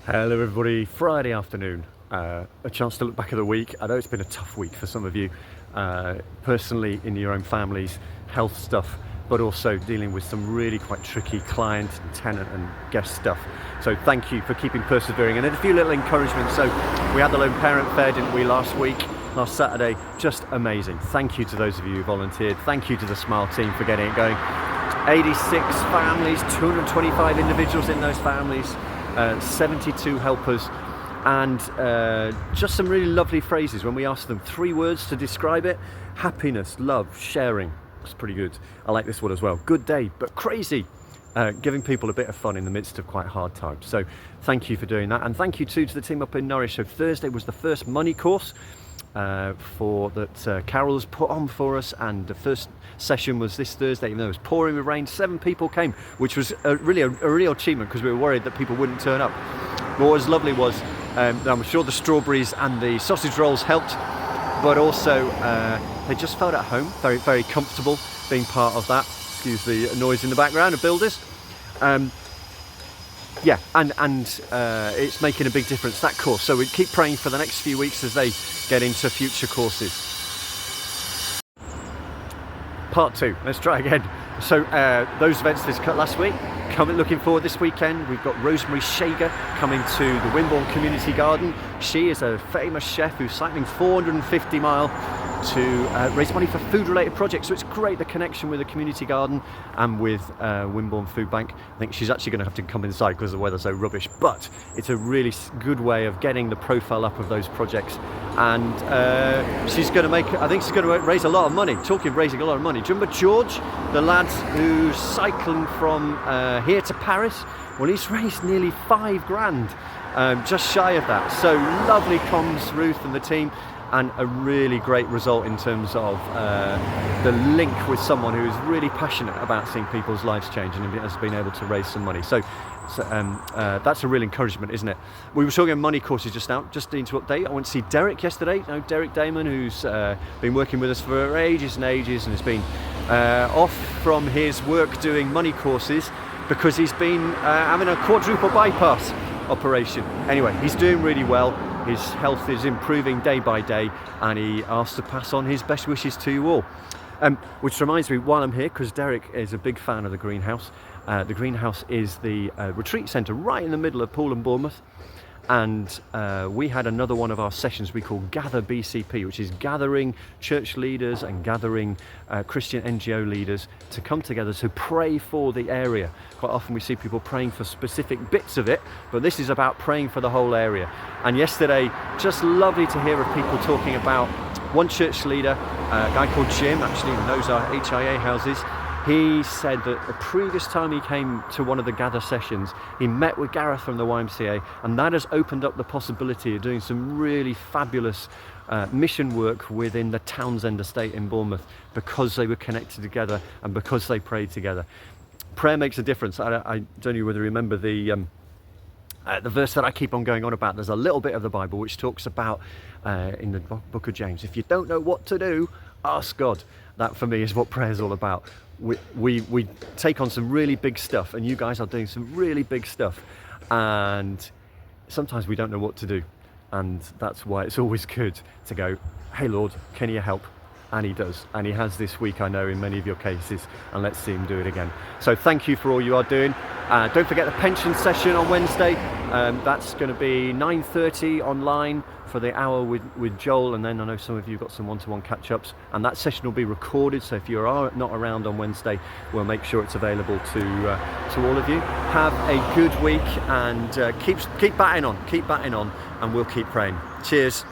Hello everybody, Friday afternoon, a chance to look back at the week. I know it's been a tough week for some of you, personally in your own families, health stuff, but also dealing with some really quite tricky client, tenant and guest stuff. So thank you for keeping persevering, and then a few little encouragement. So we had the Lone Parent Fair, didn't we, last Saturday, just amazing. Thank you to those of you who volunteered, thank you to the Smile team for getting it going. 86 families, 225 individuals in those families, 72 helpers, and just some really lovely phrases when we asked them 3 words to describe it. Happiness, love, sharing. It's pretty good. I like this one as well. Good day, but crazy. Giving people a bit of fun in the midst of quite hard times. So thank you for doing that, and thank you too to the team up in Norwich. So Thursday was the first money course that Carol's put on for us, and the first session was this Thursday, even though it was pouring with rain. 7 people came, which was really a real achievement, because we were worried that people wouldn't turn up. What was lovely was, I'm sure the strawberries and the sausage rolls helped, but also they just felt at home, very, very comfortable being part of that. Excuse the noise in the background of builders. Yeah, and it's making a big difference, that course. So we keep praying for the next few weeks as they get into future courses. Part 2, let's try again. So those events last week, looking forward this weekend. We've got Rosemary Shager coming to the Wimborne Community Garden. She is a famous chef who's cycling 450 miles to raise money for food-related projects. So it's great, the connection with the community garden and with Wimborne Food Bank. I think she's actually going to have to come inside because the weather's so rubbish, but it's a really good way of getting the profile up of those projects. And she's going to I think she's going to raise a lot of money. Talking of raising a lot of money, do you remember George, the lad who's cycling from here to Paris? Well, he's raised nearly 5 grand, just shy of that. So lovely comms, Ruth and the team, and a really great result in terms of the link with someone who is really passionate about seeing people's lives change and has been able to raise some money. So that's a real encouragement, isn't it? We were talking money courses just now. Just need to update. I went to see Derek yesterday. You know, Derek Damon, who's been working with us for ages and ages, and has been off from his work doing money courses because he's been having a quadruple bypass operation. Anyway, he's doing really well. His health is improving day by day, and he asked to pass on his best wishes to you all. Which reminds me, while I'm here, because Derek is a big fan of the Greenhouse. The Greenhouse is the retreat centre right in the middle of Poole and Bournemouth, and we had another one of our sessions we call Gather BCP, which is gathering church leaders and gathering Christian NGO leaders to come together to pray for the area. Quite often we see people praying for specific bits of it, but this is about praying for the whole area. And yesterday, just lovely to hear of people talking about one church leader, a guy called Jim, actually, who knows our HIA houses. He said that the previous time he came to one of the Gather sessions, he met with Gareth from the YMCA, and that has opened up the possibility of doing some really fabulous mission work within the Townsend estate in Bournemouth, because they were connected together and because they prayed together. Prayer makes a difference. I don't know whether you remember the verse that I keep on going on about. There's a little bit of the Bible which talks about, in the book of James, if you don't know what to do, ask God. That for me is what prayer is all about. We take on some really big stuff, and you guys are doing some really big stuff, and sometimes we don't know what to do, and that's why it's always good to go, hey Lord, can you help? And he does, and he has this week, I know, in many of your cases, and let's see him do it again. So thank you for all you are doing. Don't forget the pension session on Wednesday. That's going to be 9:30 online for the hour with Joel, and then I know some of you got some one-to-one catch-ups, and that session will be recorded, so if you are not around on Wednesday, we'll make sure it's available to all of you. Have a good week, and keep batting on, and we'll keep praying. Cheers.